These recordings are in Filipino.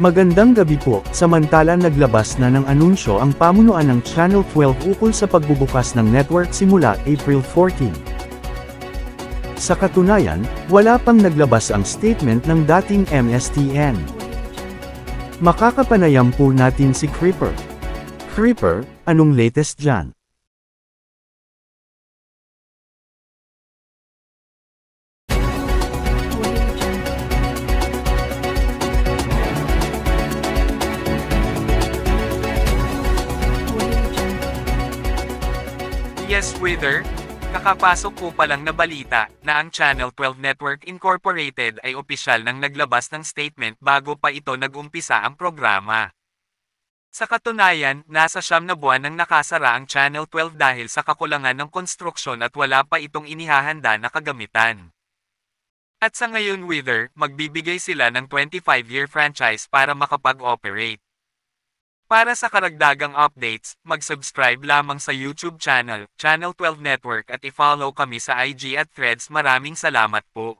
Magandang gabi po, samantalang naglabas na ng anunsyo ang pamunuan ng Channel 12 ukol sa pagbubukas ng network simula April 14. Sa katunayan, wala pang naglabas ang statement ng dating MSTN. Makakapanayam po natin si Creeper. Creeper, anong latest dyan? Yes, Wither. Kakapasok po palang na balita na ang Channel 12 Network Incorporated ay opisyal nang naglabas ng statement bago pa ito nag-umpisa ang programa. Sa katunayan, nasa 9 na buwan nang nakasara ang Channel 12 dahil sa kakulangan ng konstruksyon at wala pa itong inihahanda na kagamitan. At sa ngayon, Wither, magbibigay sila ng 25-year franchise para makapag-operate. Para sa karagdagang updates, mag-subscribe lamang sa YouTube channel, Channel 12 Network at i-follow kami sa IG at Threads. Maraming salamat po.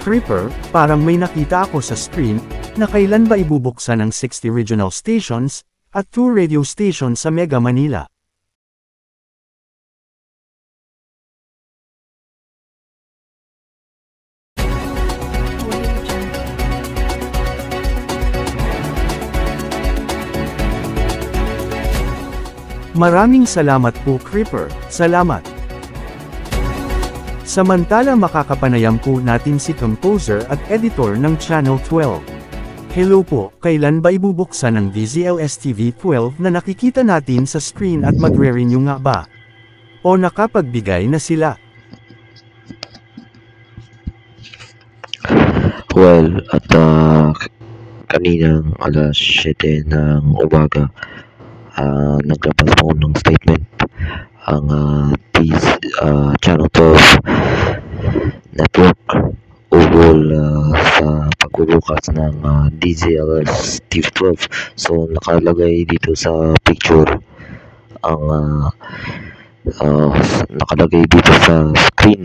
Creeper, parang may nakita ako sa screen, na kailan ba ibubuksan ang 60 regional stations, at 2 radio stations sa Mega Manila. Maraming salamat po, Creeper. Salamat. Samantala makakapanayam po natin si composer at editor ng Channel 12. Hello po, kailan ba ibubuksan ang DZLS-TV 12 na nakikita natin sa screen at magre-renew nga ba? O nakapagbigay na sila? Well, at kaninang alas 7 ng umaga, naglabas po ng statement ang Channel 12 Network ukol sa pagbubukas ng DZLS TV 12. So nakalagay dito sa picture ang nakalagay dito sa screen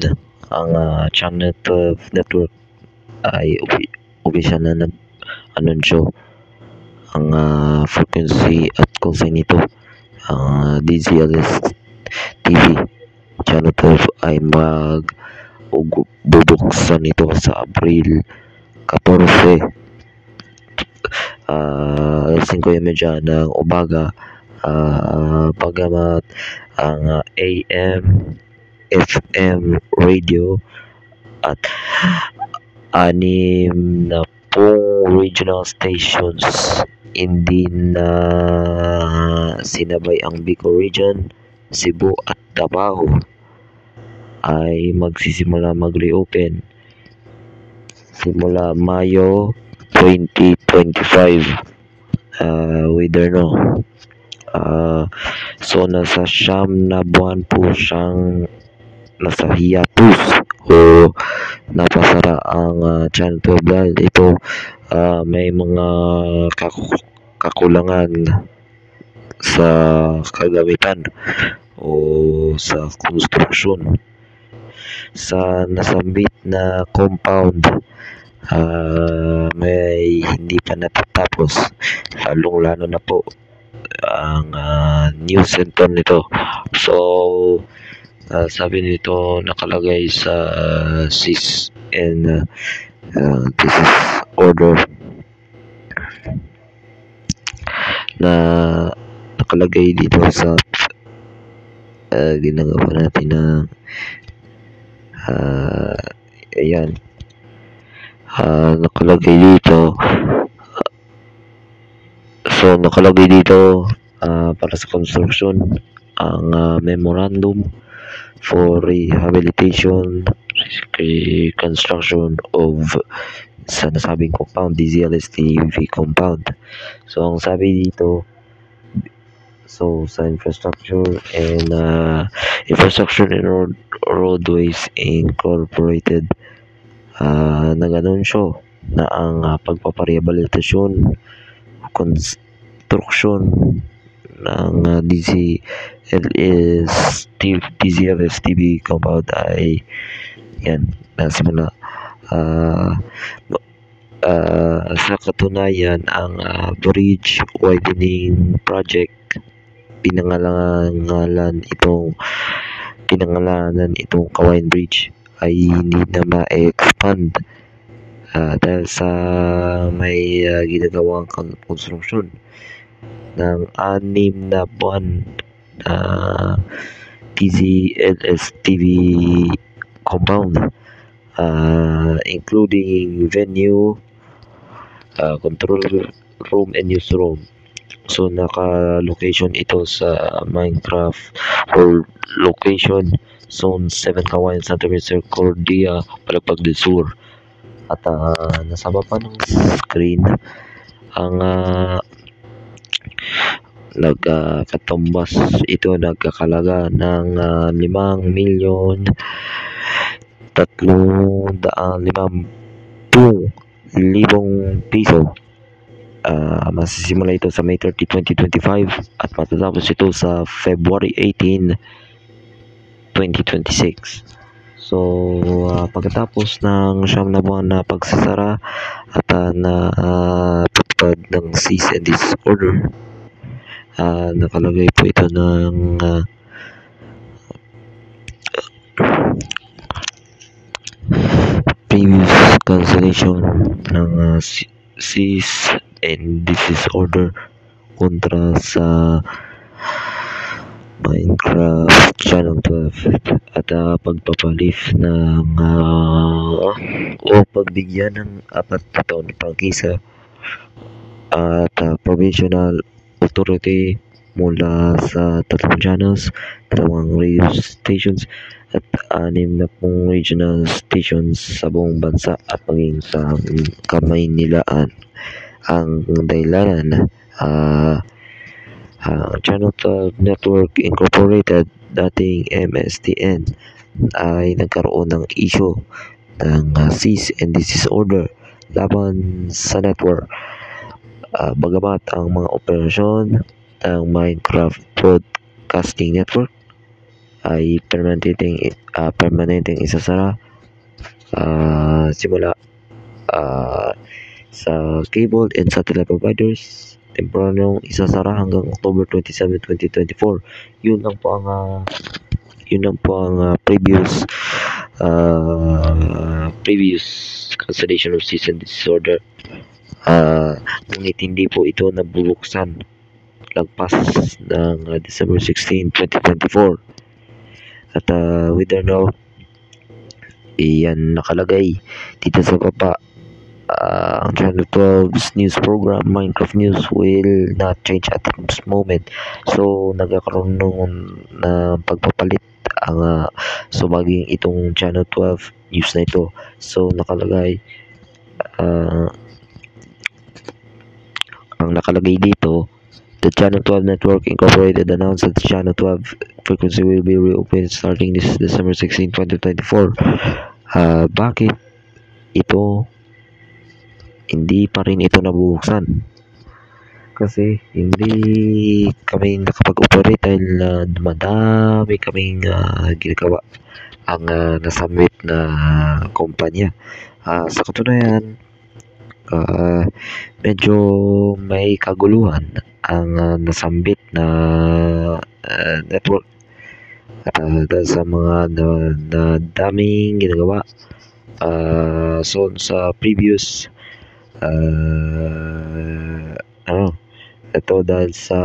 ang Channel 12 Network ay opisyal na nag-anunsyo ang frequency at kung saan ito ang DZLS TV Channel 12 ay bubuksan ito sa April 14 5:30 ng umaga, bagamat ang AM, FM radio at 6 na pong regional stations hindi na sinabay ang Bicol Region, Cebu at Davao ay magsisimula mag-reopen simula Mayo 2025. Whether no. So nasa 9 na buwan po siyang nasa hiatus o napasara ang Channel 12 dahil ito may mga kakulangan sa kagamitan o sa konstruksyon sa nasambit na compound. May hindi pa natatapos, lalong-lalo na po ang news center nito. So sabi nito nakalagay sa cease and this is order na nakalagay dito sa ginagawa natin na ayan, nakalagay dito para sa construction ang memorandum for rehabilitation reconstruction of sa nasabing compound, DZLS TV compound. So ang sabi dito, so sa infrastructure and roadways incorporated, nag-anunsyo na ang pagpaparehabilitasyon, construction ng DZLS TV compound ay yan, nasimula. Sa katunayan, ang bridge widening project pinangalanan itong Kawayan Bridge ay hindi na ma-expand dahil sa may ginagawang construction ng 6 na buwan TZLS TV compound, including venue, control room and newsroom. So naka-location ito sa Minecraft or location Zone 7 Kawayan, Santa Mesa, Cordia, Palapag del Sur. At nasa baba ng screen ang nagkatumbas ito, nagkakalaga ng 5,350,000 piso. Masisimula ito sa May 30, 2025 at matatapos ito sa February 18, 2026. So, pagkatapos ng 9 na buwan na pagsasara at patupad ng cease and desist order, nakalagay po ito ng previous cancellation ng cease and desist order kontra sa Minecraft Channel 12 at pagpapalift ng o pagbigyan ng 4 na taon na prangkisa at provisional authority mula sa 3 channels, 2 radio stations at 6 na pong regional stations sa buong bansa at maging sa Kamaynilaan. Ang dahilanan, Channel 12 Network Incorporated, dating MSTN, ay nagkaroon ng issue ng cease and desist order laban sa network. Bagamat ang mga operasyon ng Minecraft Broadcasting Network ay permanenteng isasara simula sa cable and satellite providers, temporarong isasara hanggang October 27, 2024. Yun lang po ang previous cancellation of cease and desist order. Ngunit hindi po ito nabubuksan lagpas ng December 16, 2024. At with the note, iyan nakalagay dito sa baba, ang Channel 12's news program, Minecraft News, will not change at this moment. So nagkakaroon ng pagpapalit ang maging itong Channel 12 news na ito. So nakalagay, ang nakalagay dito, the Channel 12 Network Incorporated announced that the Channel 12 frequency will be reopened starting this December 16, 2024. Bakit ito hindi pa rin ito nabubuksan? Kasi hindi kami nakapag-operate dahil madami kaming ginagawa ang nasambit na kumpanya. Sa katunayan, medyo may kaguluhan ang nasambit na network dahil sa mga daming ginagawa. So sa previous ito dahil sa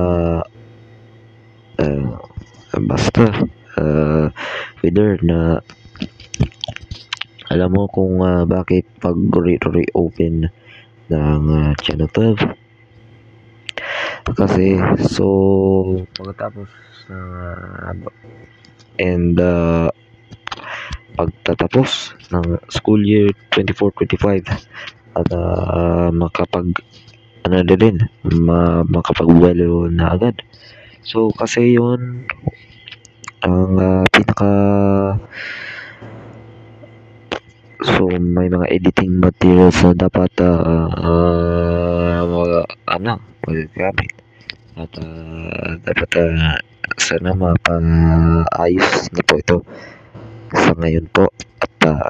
basta whether na alam mo kung bakit pag reopen ng Channel 12, kasi so pagkatapos pagtatapos ng school year 24-25 at makapag-welo na agad. So kasi yun ang so may mga editing materials na dapat magagamit. at dapat sana mapaayos na po ito sa ngayon po. At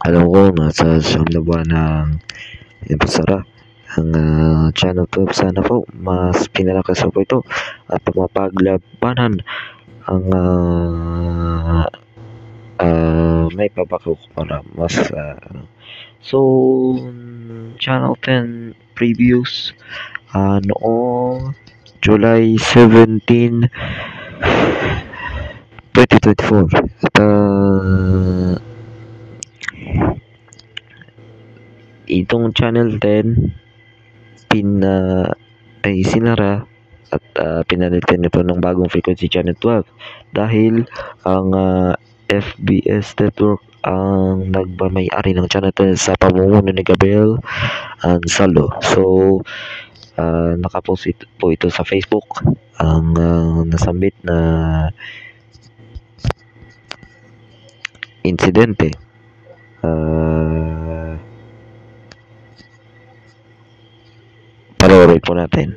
alam ko nasa siyam na buwan ng Impasara ang Channel 12. Sana po mas pinalakas po ito at mapaglabanan ang may papakaw para mas so Channel 10 previews noong July 17, 2024 at itong Channel 10 ay sinara at pinalitan nito ng bagong frequency, Channel 12, dahil ang FBS Network ang nagmamay-ari ng Channel 10 sa pamumuno ni Gabriel Ansalo. So nakapost po ito sa Facebook ang nasambit na insidente. Panoorin po natin.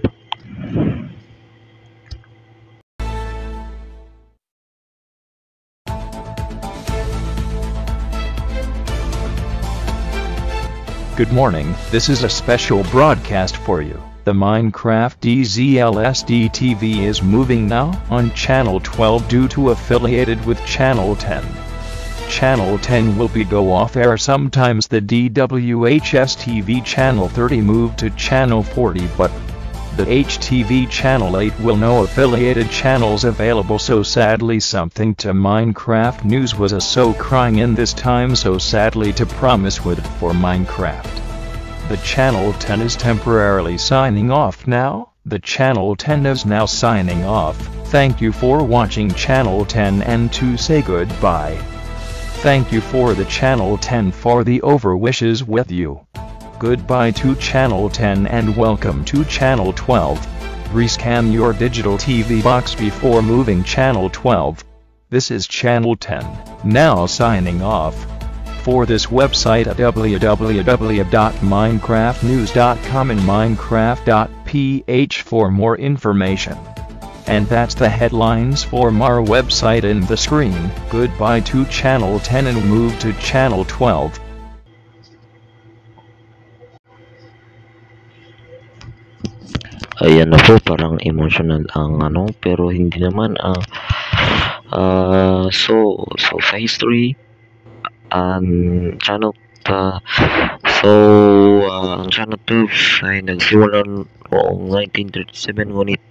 Good morning, this is a special broadcast for you. The Minecraft DZLSD TV is moving now on Channel 12 due to affiliated with Channel 10. Channel 10 will be go off air sometimes. The DWHS TV Channel 30 moved to Channel 40, but the HTV Channel 8 will no affiliated channels available. So sadly something to Minecraft news was so crying in this time, so sadly to promise with it for Minecraft. The Channel 10 is temporarily signing off now. The Channel 10 is now signing off. Thank you for watching Channel 10 and to say goodbye. Thank you for the Channel 10 for the over wishes with you. Goodbye to Channel 10 and welcome to Channel 12. Rescan your digital TV box before moving Channel 12. This is Channel 10, now signing off. For this website at www.minecraftnews.com and minecraft.ph for more information. And that's the headlines for our website in the screen. Goodbye to Channel 10 and move to Channel 12. Ayan na po, parang emotional ang pero hindi naman so sa history channel ang Channel 12 ay nagsimula noong 1937, ngunit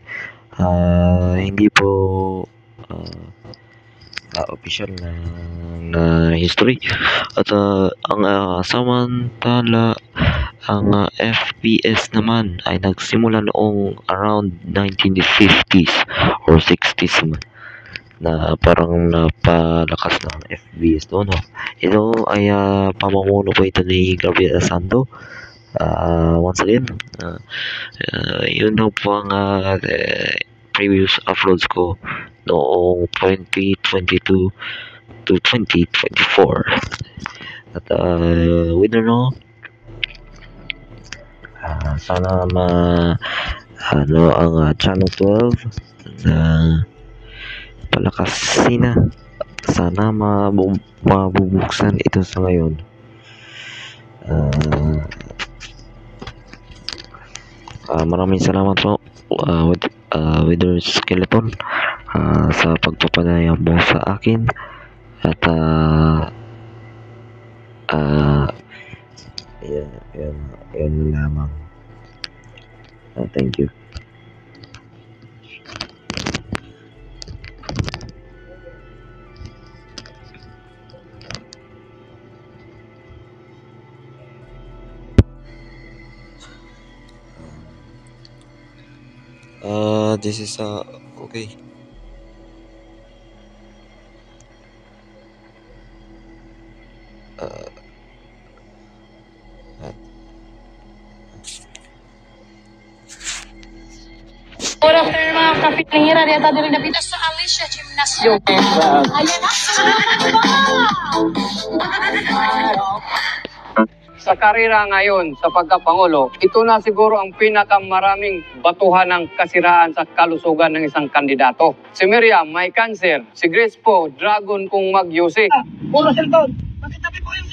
hindi po official na history. At ang samantala ang FPS naman ay nagsimula noong around 1950s or 60s na parang napalakas ng FPS doon. Ito ay pamumuno po ito ni Gabriel Asando. Once again, yun daw po ang previous uploads ko noong 2022 to 2024. At we don't know, sana ang Channel 12 na palakasin na. Sana mabubuksan ito sa ngayon. Maraming salamat po Wither Skeleton sa pagpapanayam mo sa akin. At yan lamang. Thank you. This is okay. Good afternoon mga kapitnira, dito din nabita sa Alicia Gymnasium. Ayan na! Sa karera ngayon sa pagkapangulo, ito na siguro ang pinakamaraming batuhan ng kasiraan sa kalusugan ng isang kandidato. Si Miriam may cancer, si Grace po, dragon kung mag-UC. Puro cellphone. Bakit tabi po yung